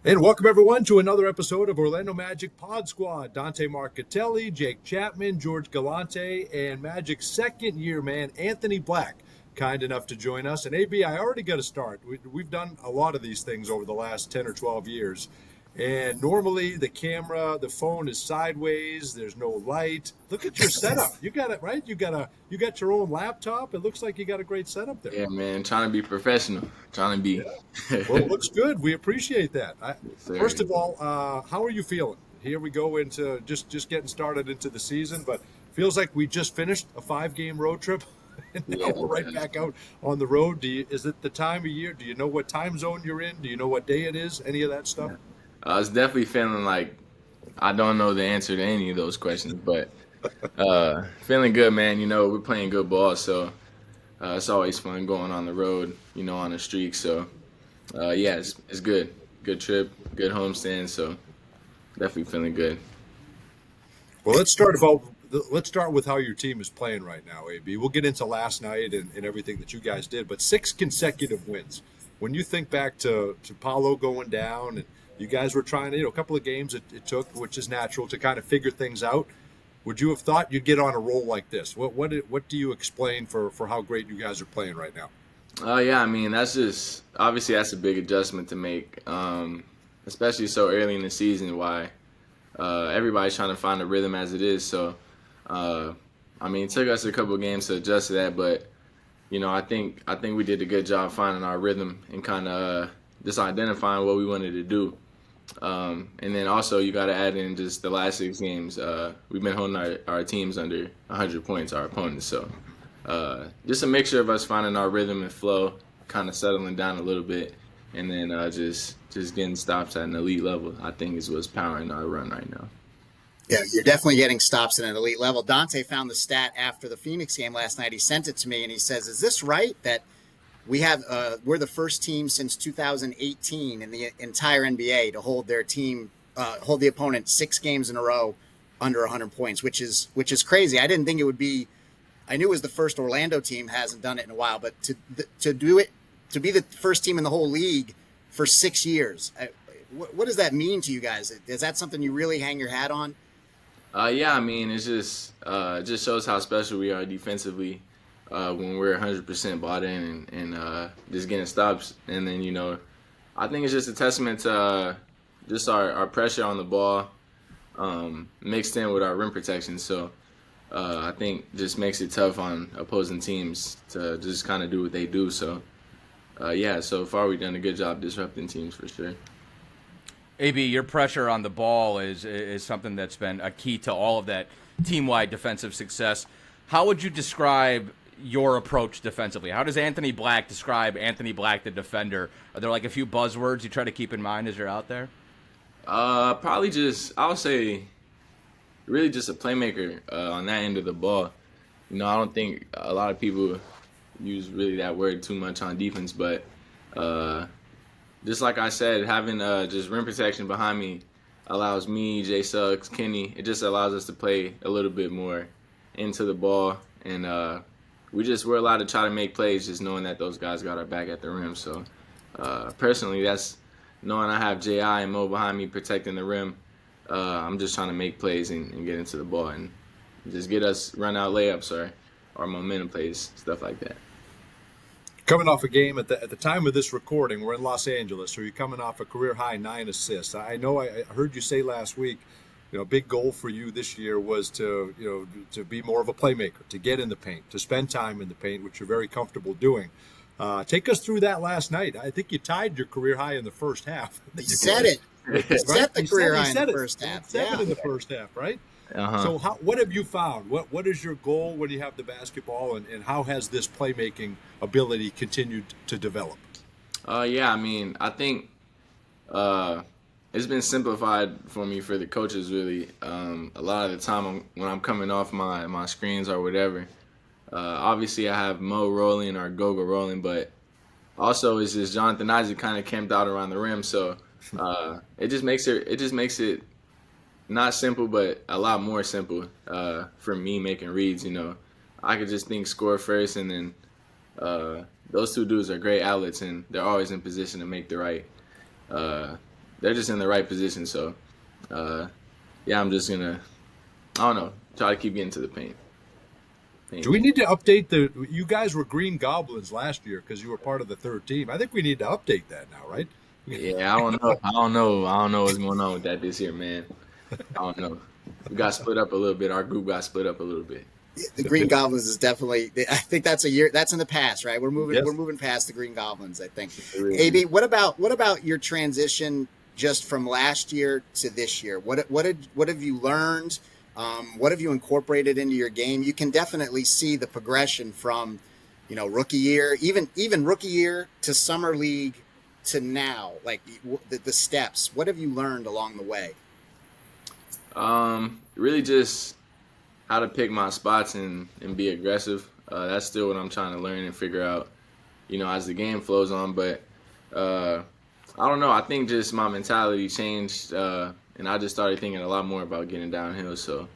And welcome everyone to another episode of Orlando Magic Pod Squad. Dante Marcatelli, Jake Chapman, George Galante, and Magic's second year man, Anthony Black, kind enough to join us. And AB, I already got to start. We've done a lot of these things over the last 10 or 12 years. And normally the camera, the phone is sideways. There's no light. Look at your setup. You got it right. You got your own laptop. It looks like you got a great setup there. Yeah, man, trying to be professional. Trying to be. Yeah. Well, it looks good. We appreciate that. Yes, First of all, how are you feeling? Here we go into just getting started into the season, but feels like we just finished a 5-game road trip. And now we're right back out on the road. Is it the time of year? Do you know what time zone you're in? Do you know what day it is? Any of that stuff? I was definitely feeling like I don't know the answer to any of those questions, but feeling good, man. You know, we're playing good ball, so it's always fun going on the road, you know, on a streak. So, yeah, it's good. Good trip, good homestand, so definitely feeling good. Well, let's start with how your team is playing right now, AB. We'll get into last night and everything that you guys did, but 6 consecutive wins. When you think back to Paolo going down and you guys were trying to, a couple of games it took, which is natural, to kind of figure things out. Would you have thought you'd get on a roll like this? What do you explain for how great you guys are playing right now? Yeah, I mean, obviously that's a big adjustment to make, especially so early in the season. Why everybody's trying to find a rhythm as it is. So, I mean, it took us a couple of games to adjust to that, but you know, I think we did a good job finding our rhythm and kind of just identifying what we wanted to do. And then also you got to add in just the last 6 games. We've been holding our teams under 100 points, our opponents. So just a mixture of us finding our rhythm and flow, kind of settling down a little bit, and then just getting stops at an elite level, I think is what's powering our run right now. Yeah, you're definitely getting stops at an elite level. Dante found the stat after the Phoenix game last night. He sent it to me, and he says, is this right that we're the first team since 2018 in the entire NBA to hold their team, hold the opponent 6 games in a row under 100 points, which is crazy. I didn't think it would be. I knew it was the first Orlando team, hasn't done it in a while, but to do it, to be the first team in the whole league for 6 years, what does that mean to you guys? Is that something you really hang your hat on? Yeah, I mean, it just shows how special we are defensively. When we're 100% bought in and just getting stops. And then, you know, I think it's just a testament to just our pressure on the ball mixed in with our rim protection. So I think just makes it tough on opposing teams to just kind of do what they do. So, yeah, so far we've done a good job disrupting teams for sure. AB, your pressure on the ball is something that's been a key to all of that team-wide defensive success. How would you describe your approach defensively? How does Anthony Black describe Anthony Black, the defender? Are there like a few buzzwords you try to keep in mind as you're out there? Probably I would say really just a playmaker on that end of the ball. You know, I don't think a lot of people use really that word too much on defense, but just like I said, having just rim protection behind me allows me, Jay Suggs, Kenny, it just allows us to play a little bit more into the ball, and we're allowed to try to make plays just knowing that those guys got our back at the rim. So personally, that's knowing I have J.I. and Mo behind me protecting the rim. I'm just trying to make plays and get into the ball and just get us run out layups or momentum plays, stuff like that. Coming off a game at the time of this recording, we're in Los Angeles, so you're coming off a career high 9 assists. I know I heard you say last week, a big goal for you this year was to be more of a playmaker, to get in the paint, to spend time in the paint, which you're very comfortable doing. Take us through that last night. I think you tied your career high in the first half. You said it. Right? Set the career high in the first half. half. Seven in the first half, right? Uh-huh. So what have you found? What is your goal when you have the basketball, and how has this playmaking ability continued to develop? Yeah, I mean, I think it's been simplified for me for the coaches, really. A lot of the time when I'm coming off my screens or whatever, obviously I have Mo rolling or Goga rolling, but also it's just Jonathan Isaac kind of camped out around the rim, so it just makes it not simple, but a lot more simple for me making reads. I could just think score first, and then those two dudes are great outlets, and they're always in position to make the right they're just in the right position. So, yeah, I'm just gonna, I don't know, try to keep getting to the paint. Do we need to update you guys were Green Goblins last year because you were part of the third team. I think we need to update that now, right? Yeah, I don't know. I don't know what's going on with that this year, man. I don't know. We got split up a little bit. Our group got split up a little bit. The Green Goblins is definitely. I think that's in the past, right? We're moving past the Green Goblins. I think. AB, what about your transition just from last year to this year? What have you learned? What have you incorporated into your game? You can definitely see the progression from, rookie year, even rookie year to summer league to now, like the steps. What have you learned along the way? Really just how to pick my spots and be aggressive. That's still what I'm trying to learn and figure out, as the game flows on. But I don't know. I think just my mentality changed, and I just started thinking a lot more about getting downhill. So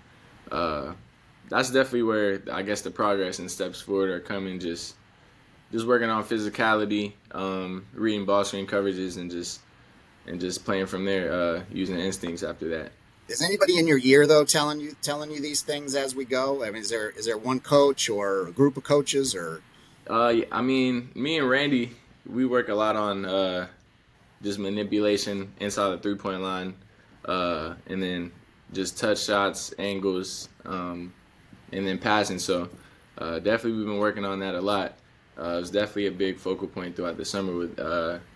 that's definitely where I guess the progress and steps forward are coming. Just working on physicality, reading ball screen coverages, and just playing from there, using instincts after that. Is anybody in your year though telling you these things as we go? I mean, is there one coach or a group of coaches or? I mean, me and Randy, we work a lot on just manipulation inside the 3-point line, and then just touch shots, angles, and then passing. So definitely we've been working on that a lot. It was definitely a big focal point throughout the summer with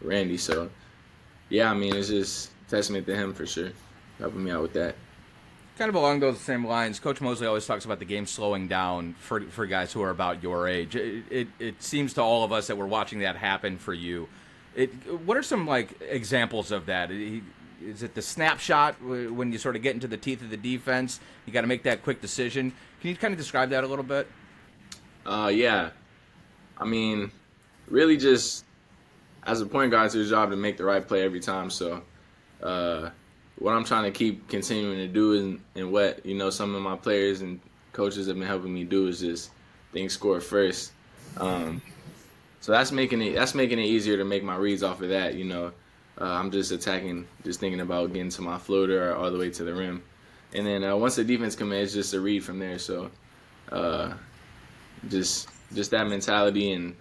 Randy. So yeah, I mean, it's just testament to him for sure, helping me out with that. Kind of along those same lines, Coach Mosley always talks about the game slowing down for guys who are about your age. It seems to all of us that we're watching that happen for you. What are some examples of that? Is it the snapshot when you sort of get into the teeth of the defense? You got to make that quick decision. Can you kind of describe that a little bit? Yeah. I mean, really just as a point guard, it's your job to make the right play every time. So what I'm trying to keep continuing to do and what, some of my players and coaches have been helping me do is just think score first. So that's making it easier to make my reads off of that, I'm just attacking, just thinking about getting to my floater all the way to the rim. And then once the defense comes in, it's just a read from there. So just that mentality and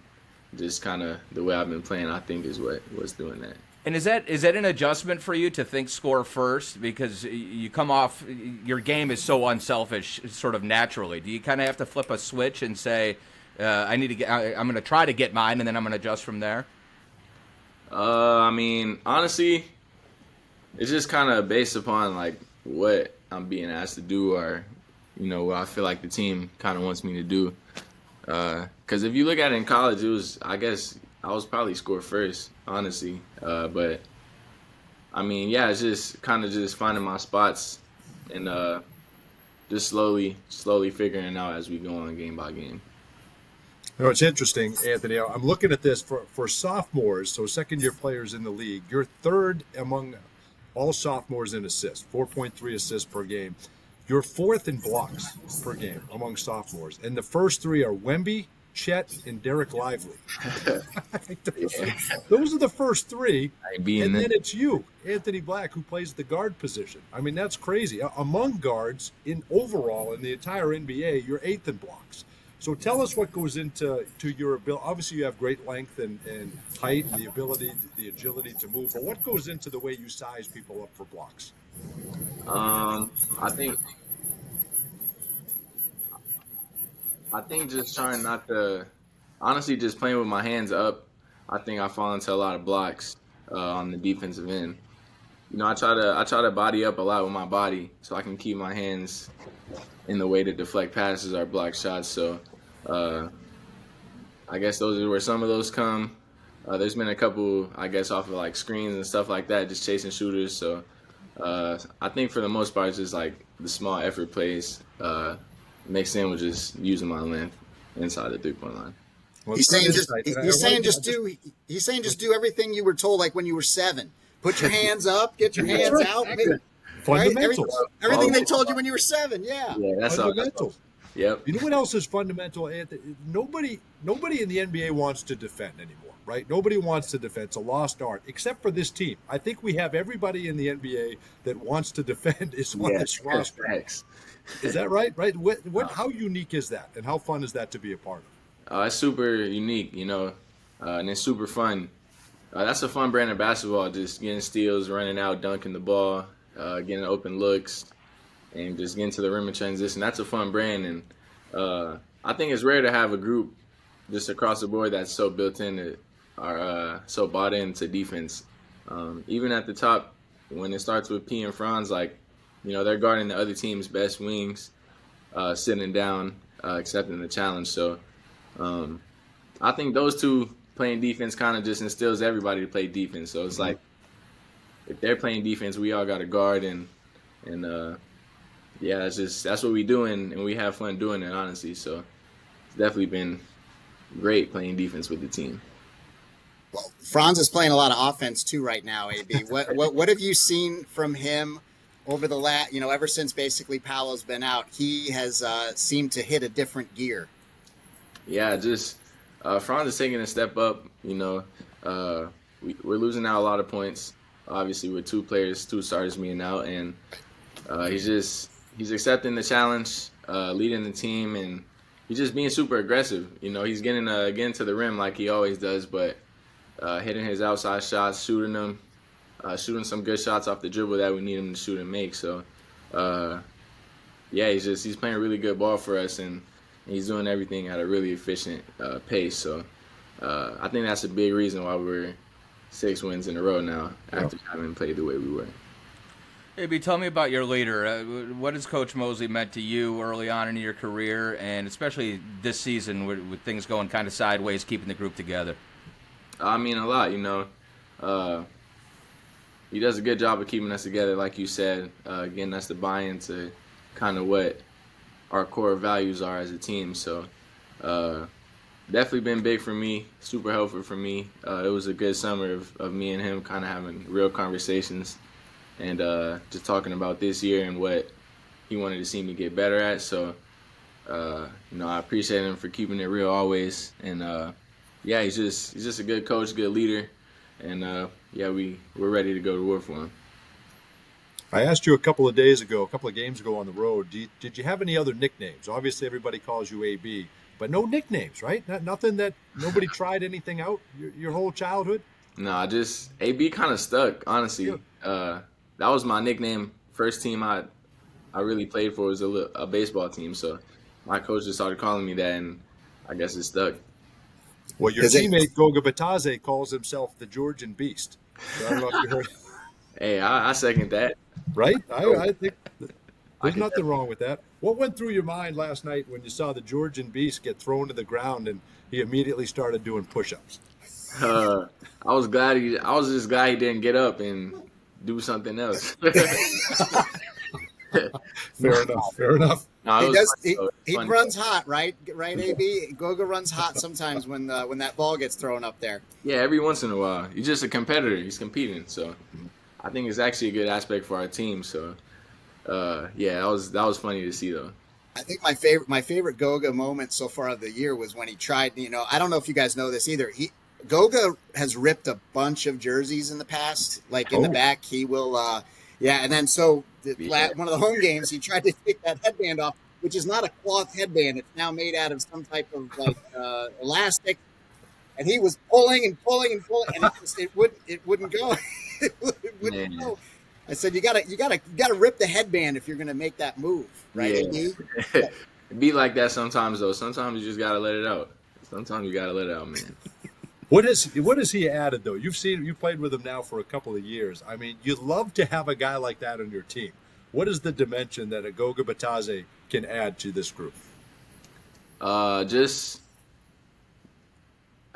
just kind of the way I've been playing, I think is what's doing that. And is that an adjustment for you to think score first? Because you come off, your game is so unselfish sort of naturally. Do you kind of have to flip a switch and say, I'm going to try to get mine and then I'm going to adjust from there? I mean, honestly, it's just kind of based upon what I'm being asked to do or, what I feel like the team kind of wants me to do. Because if you look at it in college, I guess I was probably score first, honestly. But I mean, yeah, it's just kind of just finding my spots and just slowly figuring it out as we go on game by game. It's interesting, Anthony. I'm looking at this for sophomores, so second-year players in the league. You're third among all sophomores in assists, 4.3 assists per game. You're fourth in blocks per game among sophomores. And the first three are Wemby, Chet, and Derek Lively. Those are the first three. And then it's you, Anthony Black, who plays the guard position. I mean, that's crazy. Among guards in overall in the entire NBA, you're eighth in blocks. So tell us what goes into your ability. Obviously, you have great length and height and the ability, the agility to move. But what goes into the way you size people up for blocks? I think just trying not to, honestly, just playing with my hands up. I think I fall into a lot of blocks on the defensive end. I try to body up a lot with my body so I can keep my hands in the way to deflect passes or block shots. So I guess those are where some of those come. There's been a couple, I guess, off of screens and stuff like that, just chasing shooters. So I think for the most part, it's just the small effort plays mixed in with just using my length inside the 3-point line. Well, he's saying just do everything you were told when you were 7. Put your hands up, get your hands out. Fundamentals. Everything they told you when you were 7, yeah. Yeah, that's fundamentals. Yep. You know what else is fundamental, Anthony? Nobody in the NBA wants to defend anymore, right? Nobody wants to defend. It's a lost art, except for this team. I think we have everybody in the NBA that wants to defend is on Yes. this roster. Thanks. Is that right? Right? How unique is that, and how fun is that to be a part of? It's super unique, and it's super fun. That's a fun brand of basketball, just getting steals, running out, dunking the ball, getting open looks, and just getting to the rim and transition. That's a fun brand, and I think it's rare to have a group just across the board that's so built in, are so bought into defense. Even at the top, when it starts with P and Franz, they're guarding the other team's best wings, sitting down, accepting the challenge. So I think those two playing defense kind of just instills everybody to play defense. So it's like if they're playing defense, we all got to guard, and that's what we do, and we have fun doing it, honestly. So it's definitely been great playing defense with the team. Well, Franz is playing a lot of offense too right now. AB, what have you seen from him over the ever since basically Paolo's been out? He has seemed to hit a different gear. Yeah, just Franz is taking a step up. We're losing out a lot of points, obviously, with two starters being out, and he's accepting the challenge, leading the team, and he's just being super aggressive. He's getting to the rim like he always does, but hitting his outside shots, shooting some good shots off the dribble that we need him to shoot and make. So, he's playing really good ball for us, and he's doing everything at a really efficient pace. So, I think that's a big reason why we're 6 wins in a row now after having played the way we were. AB, tell me about your leader. What has Coach Mosley meant to you early on in your career, and especially this season with things going kind of sideways, keeping the group together? I mean, a lot, He does a good job of keeping us together, like you said, getting us to buy into kind of what our core values are as a team. So definitely been big for me, super helpful for me. It was a good summer of me and him kind of having real conversations and just talking about this year and what he wanted to see me get better at. So, I appreciate him for keeping it real always. And, he's just a good coach, good leader. And, we're ready to go to war for him. I asked you a couple of games ago on the road, did you have any other nicknames? Obviously, everybody calls you AB, but no nicknames, right? Nothing that nobody tried anything out your whole childhood? No, just AB kind of stuck, honestly. Yeah. That was my nickname. First team I really played for was a baseball team, so my coach just started calling me that, and I guess it stuck. Well, your teammate Goga Bitadze calls himself the Georgian Beast. So I don't know if you heard. Hey, I second that. Right? I think there's nothing wrong with that. What went through your mind last night when you saw the Georgian Beast get thrown to the ground and he immediately started doing push-ups? I was just glad he didn't get up and do something else. Fair enough. No, he runs hot, right? Right, AB? Goga runs hot sometimes when that ball gets thrown up there. Yeah, every once in a while. He's just a competitor. He's competing. So I think it's actually a good aspect for our team. So that was funny to see though. I think my favorite Goga moment so far of the year was when he tried, I don't know if you guys know this either. Goga has ripped a bunch of jerseys in the past. Like in the back, he will and then one of the home games, he tried to take that headband off, which is not a cloth headband. It's now made out of some type of elastic. And he was pulling and pulling and pulling, and it wouldn't go. It wouldn't go. I said, you gotta rip the headband if you're gonna make that move, right? Yeah. It be like that sometimes though. Sometimes you just gotta let it out. Sometimes you gotta let it out, man. What has he added though? You played with him now for a couple of years. I mean, you'd love to have a guy like that on your team. What is the dimension that a Goga Bitadze can add to this group? Just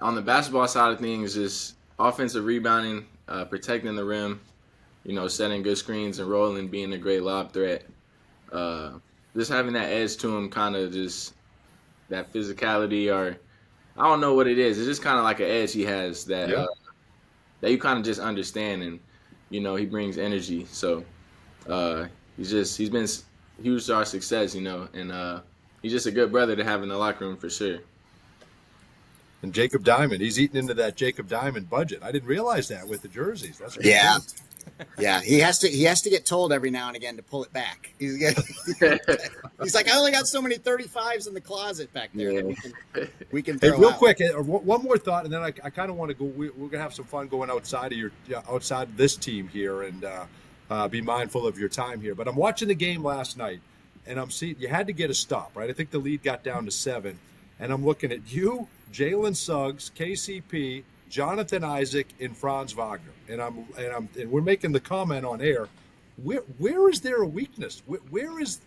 on the basketball side of things, just offensive rebounding, protecting the rim, setting good screens and rolling, being a great lob threat. Just having that edge to him, kind of just that physicality, or I don't know what it is. It's just kind of like an edge he has that you kind of just understand, and he brings energy. So he's been huge to our success, and he's just a good brother to have in the locker room for sure. And Jacob Diamond, he's eating into that Jacob Diamond budget. I didn't realize that with the jerseys. That's good. Yeah. Yeah, he has to get told every now and again to pull it back. He's like, I only got so many 35s in the closet back there. Yeah. We can Hey, throw real out. quick, one more thought, and then I kind of want to go. We're gonna have some fun going outside of this team here, and be mindful of your time here. But I'm watching the game last night, and I'm seeing you had to get a stop, right? I think the lead got down to 7, and I'm looking at you, Jalen Suggs, KCP, Jonathan Isaac, and Franz Wagner, and we're making the comment on air. Where is there a weakness? Where is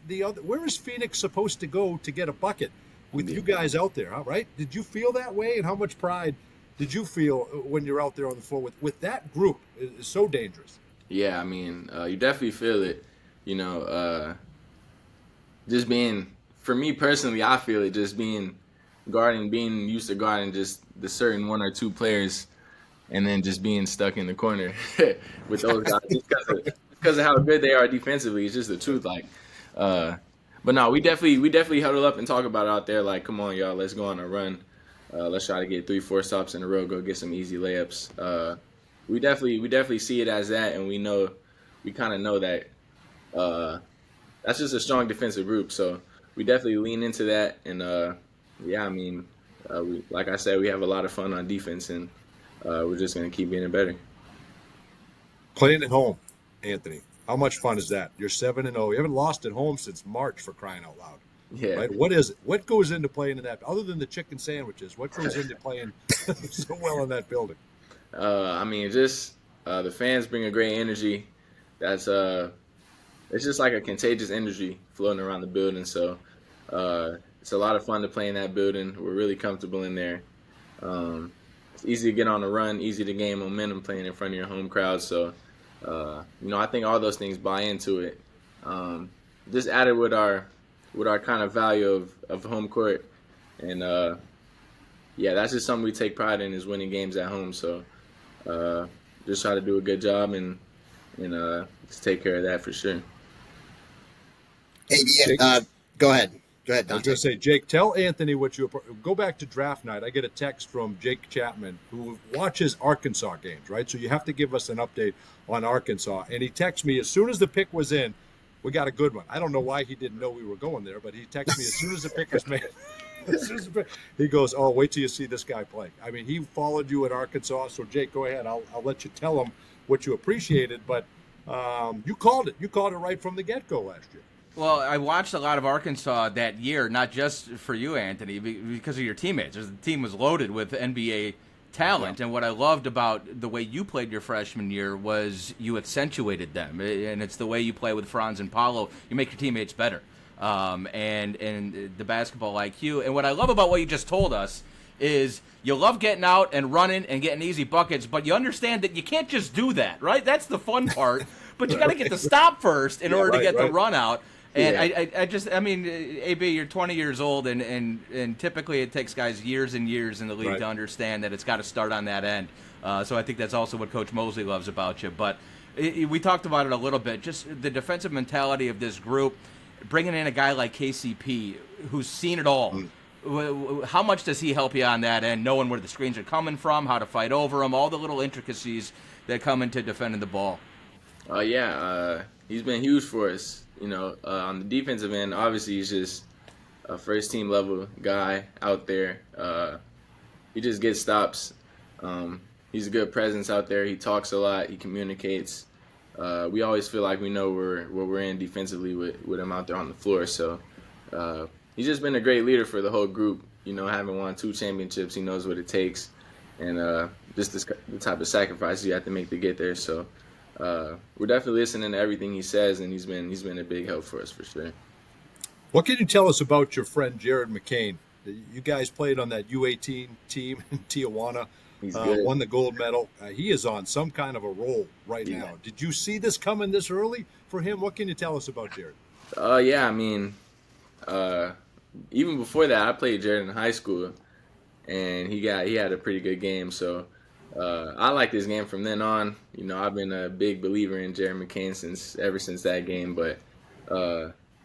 Phoenix supposed to go to get a bucket with you guys out there? Huh, right? Did you feel that way? And how much pride did you feel when you're out there on the floor with that group? Is so dangerous. Yeah, I mean, you definitely feel it. Just being, for me personally, I feel it just being used to guarding just the certain 1 or 2 players, and then just being stuck in the corner with those guys just because of how good they are defensively. It's just the truth. But no, we definitely huddle up and talk about it out there. Like, come on, y'all, let's go on a run. Let's try to get 3-4 stops in a row. Go get some easy layups. We definitely see it as that, and we kind of know that that's just a strong defensive group. So we definitely lean into that, and yeah, I mean, like I said, we have a lot of fun on defense, and we're just gonna keep getting better. Playing at home, Anthony. How much fun is that? You're 7-0. You haven't lost at home since March, for crying out loud. Yeah. Right? What is it? What goes into playing in that? Other than the chicken sandwiches, what goes into playing so well in that building? I mean, just the fans bring a great energy. That's it's just like a contagious energy floating around the building. So it's a lot of fun to play in that building. We're really comfortable in there. It's easy to get on the run, easy to gain momentum playing in front of your home crowd. So I think all those things buy into it. Just added with our kind of value of home court, and yeah, that's just something we take pride in, is winning games at home. So just try to do a good job and just take care of that for sure. Hey, go ahead. Go ahead, I was Dante. going to say, Jake, tell Anthony what you go back to draft night. I get a text from Jake Chapman, who watches Arkansas games, right? So you have to give us an update on Arkansas. And he texted me as soon as the pick was in. We got a good one. I don't know why he didn't know we were going there, but he texted me as soon as the pick was made. He goes, "Oh, wait till you see this guy play." I mean, he followed you at Arkansas. So, Jake, go ahead. I'll let you tell him what you appreciated, but you called it. You called it right from the get-go last year. Well, I watched a lot of Arkansas that year, not just for you, Anthony, because of your teammates. The team was loaded with NBA talent, and what I loved about the way you played your freshman year was you accentuated them, and it's the way you play with Franz and Paulo. You make your teammates better, and the basketball IQ. And what I love about what you just told us is you love getting out and running and getting easy buckets, but you understand that you can't just do that, right? That's the fun part, but you got to get the stop first in order to get the run out. And I mean, AB, you're 20 years old, and typically it takes guys years and years in the league to understand that it's got to start on that end. So I think that's also what Coach Mosley loves about you. But we talked about it a little bit, just the defensive mentality of this group, bringing in a guy like KCP who's seen it all. How much does he help you on that end, knowing where the screens are coming from, how to fight over them, all the little intricacies that come into defending the ball? He's been huge for us. On the defensive end, obviously he's just a first-team level guy out there. He just gets stops. He's a good presence out there. He talks a lot. He communicates. We always feel like we know what we're in defensively with him out there on the floor. So he's just been a great leader for the whole group. Having won 2 championships, he knows what it takes, and just the type of sacrifices you have to make to get there. So we're definitely listening to everything he says, and he's been a big help for us for sure. What can you tell us about your friend Jared McCain? You guys played on that U18 team in Tijuana, won the gold medal. He is on some kind of a roll right now. Did you see this coming this early for him? What can you tell us about Jared? Yeah, I mean, even before that, I played Jared in high school, and he had a pretty good game. So I liked his game from then on. I've been a big believer in Jared McCain ever since that game. But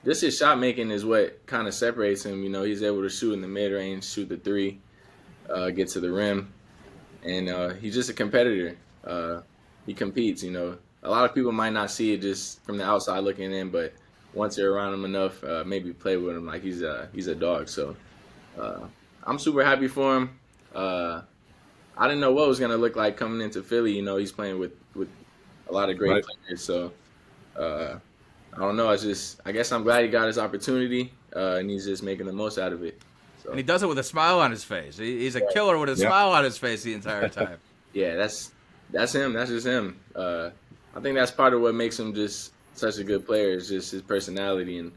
just his shot making is what kind of separates him. You know, he's able to shoot in the mid range, shoot the three, get to the rim, and he's just a competitor. He competes. You know, a lot of people might not see it just from the outside looking in, but once you're around him enough, maybe play with him like he's a dog. So I'm super happy for him. I didn't know what it was gonna look like coming into Philly. You know, he's playing with a lot of great players. So I don't know. I guess I'm glad he got his opportunity, and he's just making the most out of it. So. And he does it with a smile on his face. He's a killer with a smile on his face the entire time. Yeah, that's him. That's just him. I think that's part of what makes him just such a good player. Is just his personality, and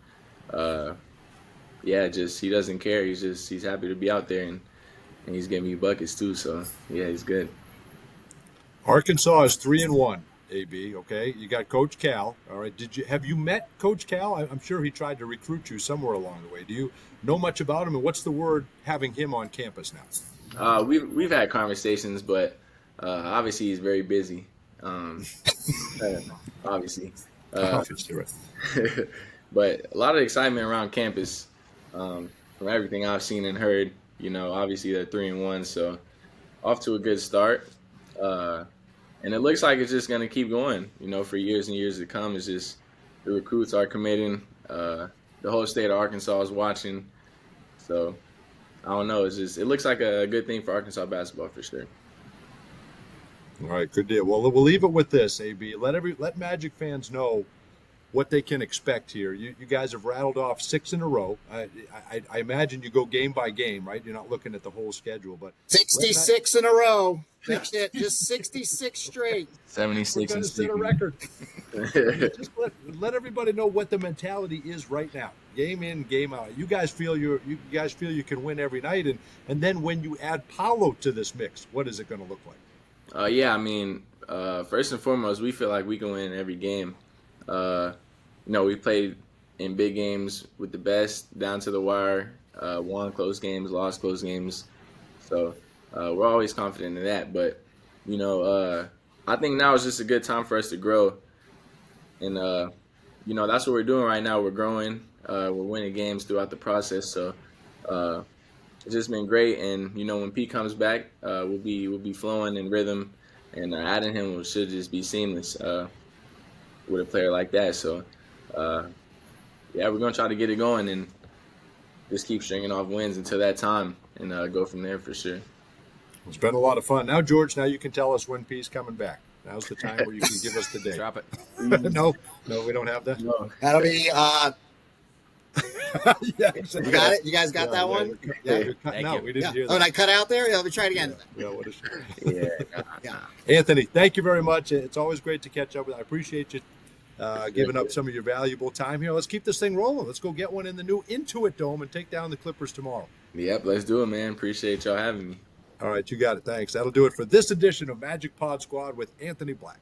just he doesn't care. He's happy to be out there, and he's getting me buckets too. So yeah, he's good. Arkansas is 3-1. AB, okay. You got Coach Cal. All right. Have you met Coach Cal? I'm sure he tried to recruit you somewhere along the way. Do you know much about him, and what's the word having him on campus now? We've had conversations, but obviously he's very busy. Obviously. Obviously, right. But a lot of excitement around campus from everything I've seen and heard. You know, obviously they're 3-1, so off to a good start. And it looks like it's just going to keep going, you know, for years and years to come. It's just the recruits are committing. The whole state of Arkansas is watching. So, I don't know. It looks like a good thing for Arkansas basketball for sure. All right, good deal. Well, we'll leave it with this, AB. Let Magic fans know what they can expect here. You guys have rattled off 6 in a row. I imagine you go game by game, right? You're not looking at the whole schedule, but 66 in a row. That's it. Just 66 straight. 76 and set a record. Just let everybody know what the mentality is right now. Game in, game out. You guys feel you can win every night, and then when you add Paolo to this mix, what is it going to look like? Yeah, I mean, first and foremost, we feel like we can win every game. You know, we played in big games with the best, down to the wire, won close games, lost close games. So we're always confident in that. But, you know, I think now is just a good time for us to grow. And, you know, that's what we're doing right now. We're growing. We're winning games throughout the process. So it's just been great. And, you know, when Pete comes back, we'll be flowing in rhythm. And adding him should just be seamless with a player like that. So, we're going to try to get it going and just keep stringing off wins until that time and go from there for sure. It's been a lot of fun. Now, George, you can tell us when P's coming back. Now's the time where you can give us the date. Drop it. No, we don't have that. No. That'll be Yeah, exactly. You got it? You guys got that one? You're cutting Thank out. you. We didn't hear Oh, that. did I cut out there? Let me try it again. What a shame. Yeah. Anthony, thank you very much. It's always great to catch up with. I appreciate you giving up some of your valuable time here. Let's keep this thing rolling. Let's go get one in the new Intuit Dome and take down the Clippers tomorrow. Yep, let's do it, man. Appreciate y'all having me. All right, you got it. Thanks. That'll do it for this edition of Magic Pod Squad with Anthony Black.